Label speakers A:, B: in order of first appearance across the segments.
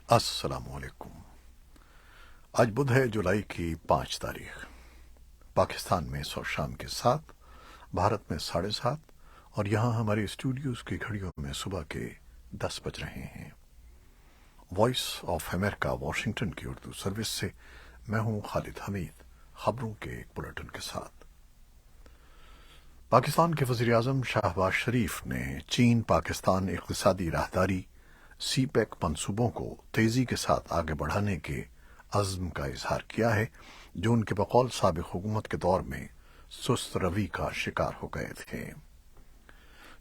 A: السلام علیکم۔ آج بدھ ہے، جولائی کی 5 تاریخ۔ پاکستان میں شام کے 7، بھارت میں 7:30، اور یہاں ہمارے اسٹوڈیوز کی گھڑیوں میں صبح کے 10 بج رہے ہیں۔ وائس آف امریکہ واشنگٹن کی اردو سروس سے میں ہوں خالد حمید، خبروں کے ایک بلیٹن کے ساتھ۔ پاکستان کے وزیر اعظم شہباز شریف نے چین پاکستان اقتصادی راہداری سی پیک منصوبوں کو تیزی کے ساتھ آگے بڑھانے کے عزم کا اظہار کیا ہے، جو ان کے بقول سابق حکومت کے دور میں سست روی کا شکار ہو گئے تھے۔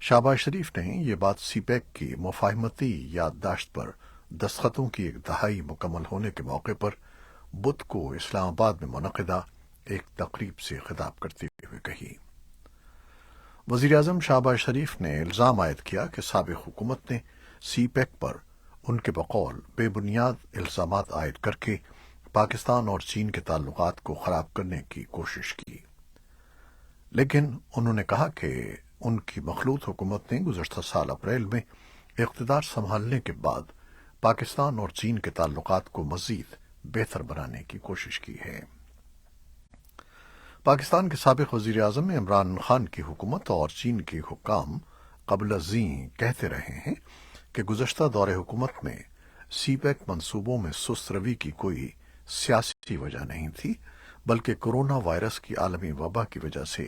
A: شہباز شریف نے یہ بات سی پیک کی مفاہمتی یادداشت پر دستخطوں کی ایک دہائی مکمل ہونے کے موقع پر بدھ کو اسلام آباد میں منعقدہ ایک تقریب سے خطاب کرتے ہوئے کہی۔ وزیر اعظم شہباز شریف نے الزام عائد کیا کہ سابق حکومت نے سی پیک پر ان کے بقول بے بنیاد الزامات عائد کر کے پاکستان اور چین کے تعلقات کو خراب کرنے کی کوشش کی، لیکن انہوں نے کہا کہ ان کی مخلوط حکومت نے گزشتہ سال اپریل میں اقتدار سنبھالنے کے بعد پاکستان اور چین کے تعلقات کو مزید بہتر بنانے کی کوشش کی ہے۔ پاکستان کے سابق وزیر اعظم عمران خان کی حکومت اور چین کے حکام قبل ازیں کہتے رہے ہیں کہ گزشتہ دور حکومت میں سی پیک منصوبوں میں سست روی کی کوئی سیاسی وجہ نہیں تھی، بلکہ کورونا وائرس کی عالمی وبا کی وجہ سے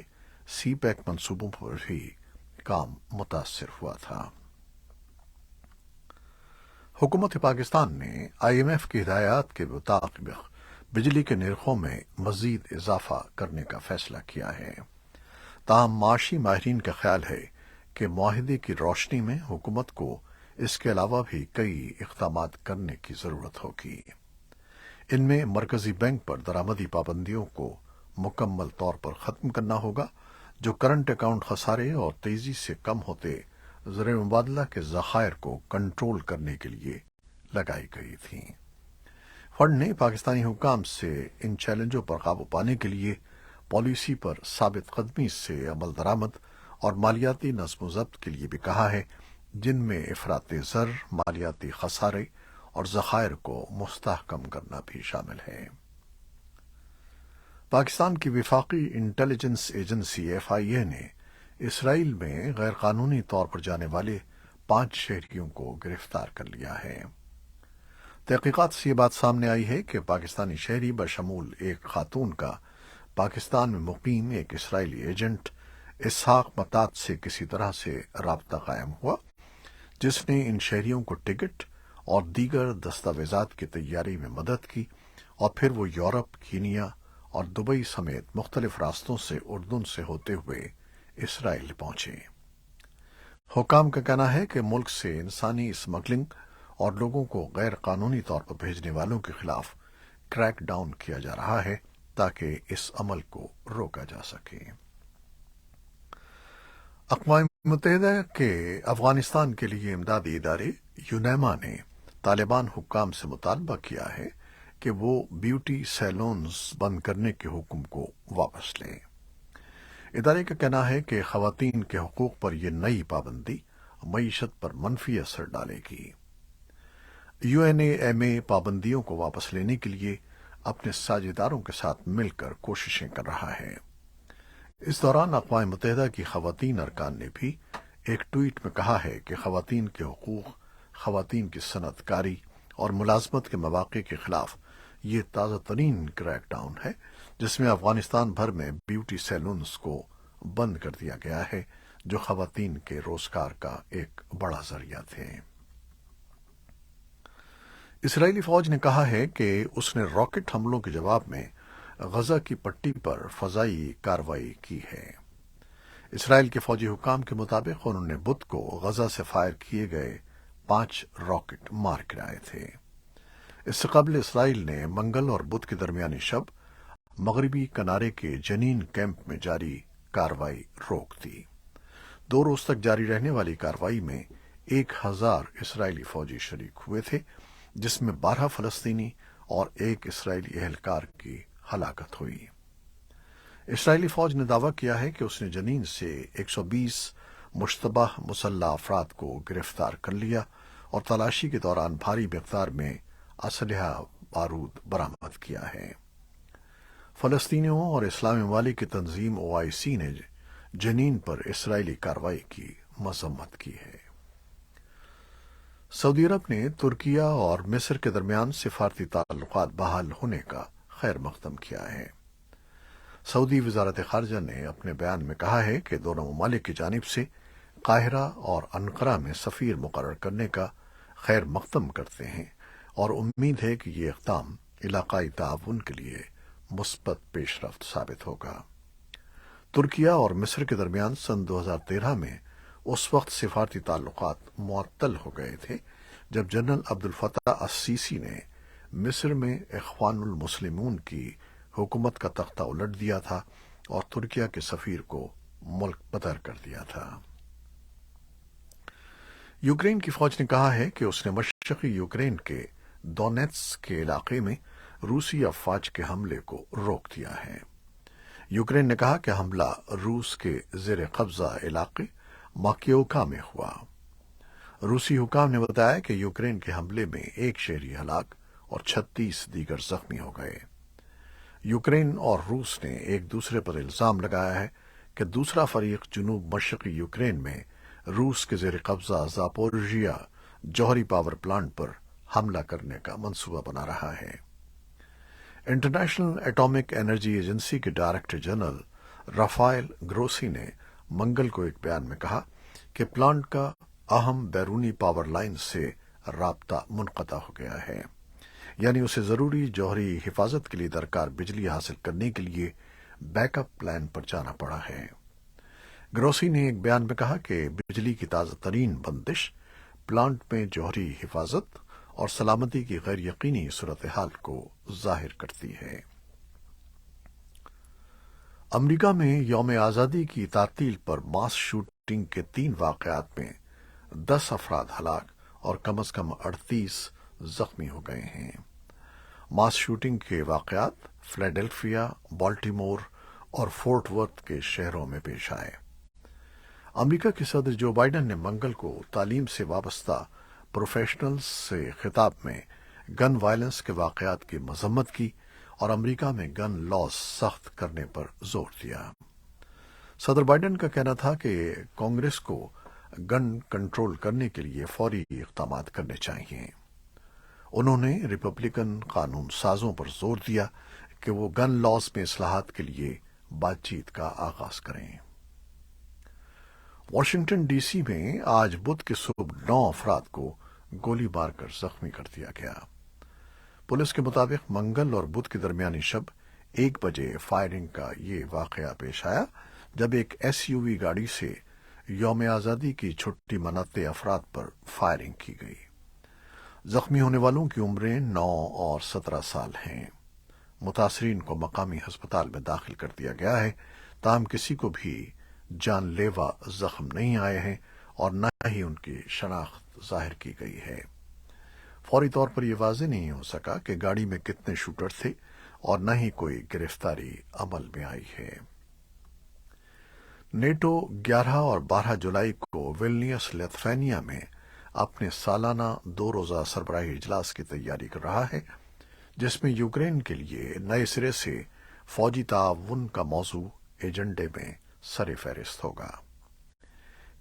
A: سی پیک منصوبوں پر بھی کام متاثر ہوا تھا۔ حکومت پاکستان نے آئی ایم ایف کی ہدایات کے مطابق بجلی کے نرخوں میں مزید اضافہ کرنے کا فیصلہ کیا ہے۔ تاہم معاشی ماہرین کا خیال ہے کہ معاہدے کی روشنی میں حکومت کو اس کے علاوہ بھی کئی اقدامات کرنے کی ضرورت ہوگی۔ ان میں مرکزی بینک پر درآمدی پابندیوں کو مکمل طور پر ختم کرنا ہوگا، جو کرنٹ اکاؤنٹ خسارے اور تیزی سے کم ہوتے زر مبادلہ کے ذخائر کو کنٹرول کرنے کے لیے لگائی گئی تھیں۔ فنڈ نے پاکستانی حکام سے ان چیلنجوں پر قابو پانے کے لیے پالیسی پر ثابت قدمی سے عمل درآمد اور مالیاتی نظم و ضبط کے لیے بھی کہا ہے، جن میں افراط زر، مالیاتی خسارے اور ذخائر کو مستحکم کرنا بھی شامل ہے۔ پاکستان کی وفاقی انٹیلیجنس ایجنسی ایف آئی اے نے اسرائیل میں غیر قانونی طور پر جانے والے 5 شہریوں کو گرفتار کر لیا ہے۔ تحقیقات سے یہ بات سامنے آئی ہے کہ پاکستانی شہری بشمول ایک خاتون کا پاکستان میں مقیم ایک اسرائیلی ایجنٹ اسحاق متات سے کسی طرح سے رابطہ قائم ہوا، جس نے ان شہریوں کو ٹکٹ اور دیگر دستاویزات کی تیاری میں مدد کی، اور پھر وہ یورپ، کینیا اور دبئی سمیت مختلف راستوں سے اردن سے ہوتے ہوئے اسرائیل پہنچے۔ حکام کا کہنا ہے کہ ملک سے انسانی اسمگلنگ اور لوگوں کو غیر قانونی طور پر بھیجنے والوں کے خلاف کریک ڈاؤن کیا جا رہا ہے تاکہ اس عمل کو روکا جا سکے۔ اقوام متحدہ کے افغانستان کے لیے امدادی ادارے یونیما نے طالبان حکام سے مطالبہ کیا ہے کہ وہ بیوٹی سیلونز بند کرنے کے حکم کو واپس لیں۔ ادارے کا کہنا ہے کہ خواتین کے حقوق پر یہ نئی پابندی معیشت پر منفی اثر ڈالے گی۔ یو این ایم اے پابندیوں کو واپس لینے کے لیے اپنے ساجھیداروں کے ساتھ مل کر کوششیں کر رہا ہے۔ اس دوران اقوام متحدہ کی خواتین ارکان نے بھی ایک ٹویٹ میں کہا ہے کہ خواتین کے حقوق، خواتین کی صنعت کاری اور ملازمت کے مواقع کے خلاف یہ تازہ ترین کریک ڈاؤن ہے، جس میں افغانستان بھر میں بیوٹی سیلونز کو بند کر دیا گیا ہے، جو خواتین کے روزگار کا ایک بڑا ذریعہ تھے۔ اسرائیلی فوج نے کہا ہے کہ اس نے راکٹ حملوں کے جواب میں غزہ کی پٹی پر فضائی کارروائی کی ہے۔ اسرائیل کے فوجی حکام کے مطابق انہوں نے بدھ کو غزہ سے فائر کیے گئے 5 راکٹ مار گرائے تھے۔ اس سے قبل اسرائیل نے منگل اور بدھ کے درمیانی شب مغربی کنارے کے جنین کیمپ میں جاری کارروائی روک دی۔ 2 روز تک جاری رہنے والی کارروائی میں 1000 اسرائیلی فوجی شریک ہوئے تھے، جس میں 12 فلسطینی اور 1 اسرائیلی اہلکار کی ہلاکت ہوئی۔ اسرائیلی فوج نے دعویٰ کیا ہے کہ اس نے جنین سے 120 مشتبہ مسلح افراد کو گرفتار کر لیا اور تلاشی کے دوران بھاری مقدار میں اسلحہ بارود برآمد کیا ہے۔ فلسطینیوں اور اسلامی ممالک کی تنظیم OIC نے جنین پر اسرائیلی کارروائی کی مذمت کی ہے۔ سعودی عرب نے ترکیہ اور مصر کے درمیان سفارتی تعلقات بحال ہونے کا خیر مقدم کیا ہے۔ سعودی وزارت خارجہ نے اپنے بیان میں کہا ہے کہ دونوں ممالک کی جانب سے قاہرہ اور انقرہ میں سفیر مقرر کرنے کا خیر مقدم کرتے ہیں اور امید ہے کہ یہ اقدام علاقائی تعاون کے لیے مثبت پیش رفت ثابت ہوگا۔ ترکیہ اور مصر کے درمیان سن 2013 میں اس وقت سفارتی تعلقات معطل ہو گئے تھے جب جنرل عبد الفتاح السیسی نے مصر میں اخوان المسلمون کی حکومت کا تختہ الٹ دیا تھا اور ترکیہ کے سفیر کو ملک بدر کر دیا تھا۔ یوکرین کی فوج نے کہا ہے کہ اس نے مشرقی یوکرین کے دونیتس کے علاقے میں روسی افواج کے حملے کو روک دیا ہے۔ یوکرین نے کہا کہ حملہ روس کے زیر قبضہ علاقے ماکیوکا میں ہوا۔ روسی حکام نے بتایا کہ یوکرین کے حملے میں ایک شہری ہلاک اور 36 دیگر زخمی ہو گئے۔ یوکرین اور روس نے ایک دوسرے پر الزام لگایا ہے کہ دوسرا فریق جنوب مشرقی یوکرین میں روس کے زیر قبضہ زاپورژیا جوہری پاور پلانٹ پر حملہ کرنے کا منصوبہ بنا رہا ہے۔ انٹرنیشنل ایٹامک انرجی ایجنسی کے ڈائریکٹر جنرل رافائل گروسی نے منگل کو ایک بیان میں کہا کہ پلانٹ کا اہم بیرونی پاور لائن سے رابطہ منقطع ہو گیا ہے، یعنی اسے ضروری جوہری حفاظت کے لیے درکار بجلی حاصل کرنے کے لیے بیک اپ پلان پر جانا پڑا ہے۔ گروسی نے ایک بیان میں کہا کہ بجلی کی تازہ ترین بندش پلانٹ میں جوہری حفاظت اور سلامتی کی غیر یقینی صورتحال کو ظاہر کرتی ہے۔ امریکہ میں یوم آزادی کی تعطیل پر ماس شوٹنگ کے 3 واقعات میں 10 افراد ہلاک اور کم از کم 38 زخمی ہو گئے ہیں۔ ماس شوٹنگ کے واقعات فلیڈیلفیا، بالٹیمور اور فورٹ ورتھ کے شہروں میں پیش آئے۔ امریکہ کے صدر جو بائیڈن نے منگل کو تعلیم سے وابستہ پروفیشنلز سے خطاب میں گن وائلنس کے واقعات کی مذمت کی اور امریکہ میں گن لاز سخت کرنے پر زور دیا۔ صدر بائیڈن کا کہنا تھا کہ کانگریس کو گن کنٹرول کرنے کے لیے فوری اقدامات کرنے چاہیے۔ انہوں نے ریپبلکن قانون سازوں پر زور دیا کہ وہ گن لاز میں اصلاحات کے لیے بات چیت کا آغاز کریں۔ واشنگٹن ڈی سی میں آج بدھ کی صبح 9 افراد کو گولی مار کر زخمی کر دیا گیا۔ پولیس کے مطابق منگل اور بدھ کی درمیانی شب 1 بجے فائرنگ کا یہ واقعہ پیش آیا جب ایک SUV گاڑی سے یوم آزادی کی چھٹی مناتے افراد پر فائرنگ کی گئی۔ زخمی ہونے والوں کی عمریں 9 اور 17 سال ہیں۔ متاثرین کو مقامی ہسپتال میں داخل کر دیا گیا ہے، تاہم کسی کو بھی جان لیوا زخم نہیں آئے ہیں اور نہ ہی ان کی شناخت ظاہر کی گئی ہے۔ فوری طور پر یہ واضح نہیں ہو سکا کہ گاڑی میں کتنے شوٹر تھے اور نہ ہی کوئی گرفتاری عمل میں آئی ہے۔ نیٹو 11 اور 12 جولائی کو ویلنیس لیتھوینیا میں اپنے سالانہ 2 روزہ سربراہی اجلاس کی تیاری کر رہا ہے، جس میں یوکرین کے لیے نئے سرے سے فوجی تعاون کا موضوع ایجنڈے میں سر فہرست ہوگا۔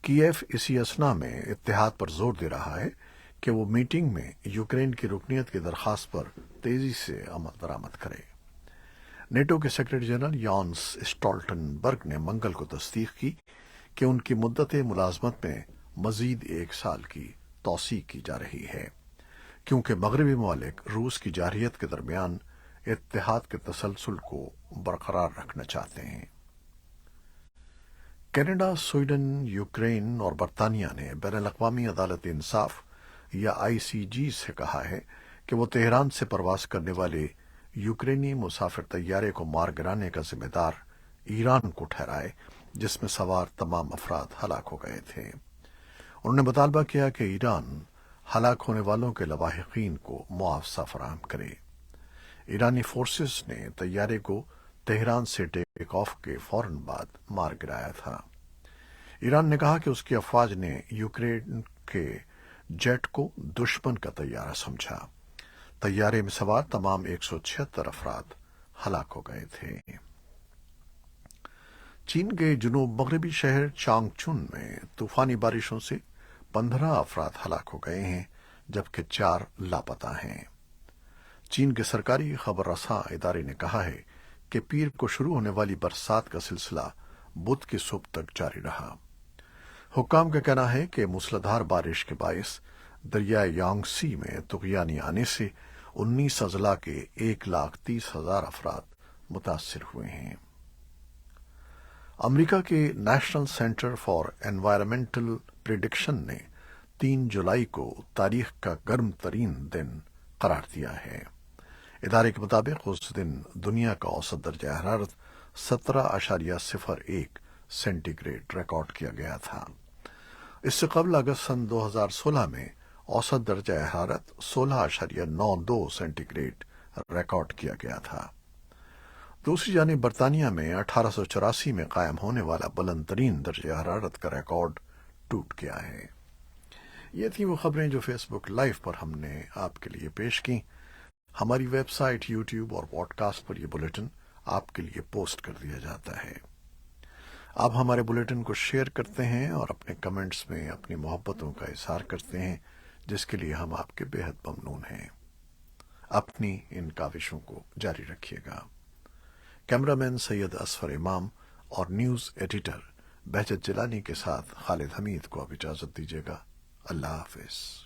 A: کیف اسی اثنا میں اتحاد پر زور دے رہا ہے کہ وہ میٹنگ میں یوکرین کی رکنیت کی درخواست پر تیزی سے عمل درآمد کرے۔ نیٹو کے سیکرٹری جنرل یانس اسٹالٹنبرگ نے منگل کو تصدیق کی کہ ان کی مدت ملازمت میں مزید 1 سال کی توسیع کی جا رہی ہے، کیونکہ مغربی ممالک روس کی جارحیت کے درمیان اتحاد کے تسلسل کو برقرار رکھنا چاہتے ہیں۔ کینیڈا، سویڈن، یوکرین اور برطانیہ نے بین الاقوامی عدالت انصاف یا ICJ سے کہا ہے کہ وہ تہران سے پرواز کرنے والے یوکرینی مسافر طیارے کو مار گرانے کا ذمہ دار ایران کو ٹھہرائے، جس میں سوار تمام افراد ہلاک ہو گئے تھے۔ انہوں نے مطالبہ کیا کہ ایران ہلاک ہونے والوں کے لواحقین کو معاوضہ فراہم کرے۔ ایرانی فورسز نے طیارے کو تہران سے ٹیک آف کے فوراً بعد مار گرایا تھا۔ ایران نے کہا کہ اس کی افواج نے یوکرین کے جیٹ کو دشمن کا طیارہ سمجھا۔ طیارے میں سوار تمام 176 افراد ہلاک ہو گئے تھے۔ چین کے جنوب مغربی شہر چانگ چن میں طوفانی بارشوں سے 15 افراد ہلاک ہو گئے ہیں جبکہ 4 لاپتہ ہیں۔ چین کے سرکاری خبر رساں ادارے نے کہا ہے کہ پیر کو شروع ہونے والی برسات کا سلسلہ بدھ کی صبح تک جاری رہا۔ حکام کا کہنا ہے کہ موسلادھار بارش کے باعث دریائے یانگسی میں طغیانی آنے سے 19 اضلاع کے 1,30,000 افراد متاثر ہوئے ہیں۔ امریکہ کے national centre for environmental prediction نے 3 جولائی کو تاریخ کا گرم ترین دن قرار دیا ہے۔ ادارے کے مطابق اس دن دنیا کا اوسط درجہ حرارت 17.01 سینٹی گریڈ ریکارڈ کیا گیا تھا۔ اس سے قبل اگست سن 2016 میں اوسط درجہ حرارت 16.92 سینٹی گریڈ ریکارڈ کیا گیا تھا۔ دوسری جانب برطانیہ میں 1884 میں قائم ہونے والا بلند ترین درجہ حرارت کا ریکارڈ ٹوٹ گیا ہے۔ یہ تھیں وہ خبریں جو فیس بک لائیو پر ہم نے آپ کے لیے پیش کی۔ ہماری ویب سائٹ، یوٹیوب اور پوڈ کاسٹ پر یہ بلیٹن آپ کے لیے پوسٹ کر دیا جاتا ہے۔ آپ ہمارے بلیٹن کو شیئر کرتے ہیں اور اپنے کمنٹس میں اپنی محبتوں کا اظہار کرتے ہیں، جس کے لیے ہم آپ کے بےحد ممنون ہیں۔ اپنی ان کاوشوں کو جاری رکھیے گا۔ کیمرامین سید اصفر امام اور نیوز ایڈیٹر بہجت جیلانی کے ساتھ خالد حمید کو اب اجازت دیجیے گا۔ اللہ حافظ۔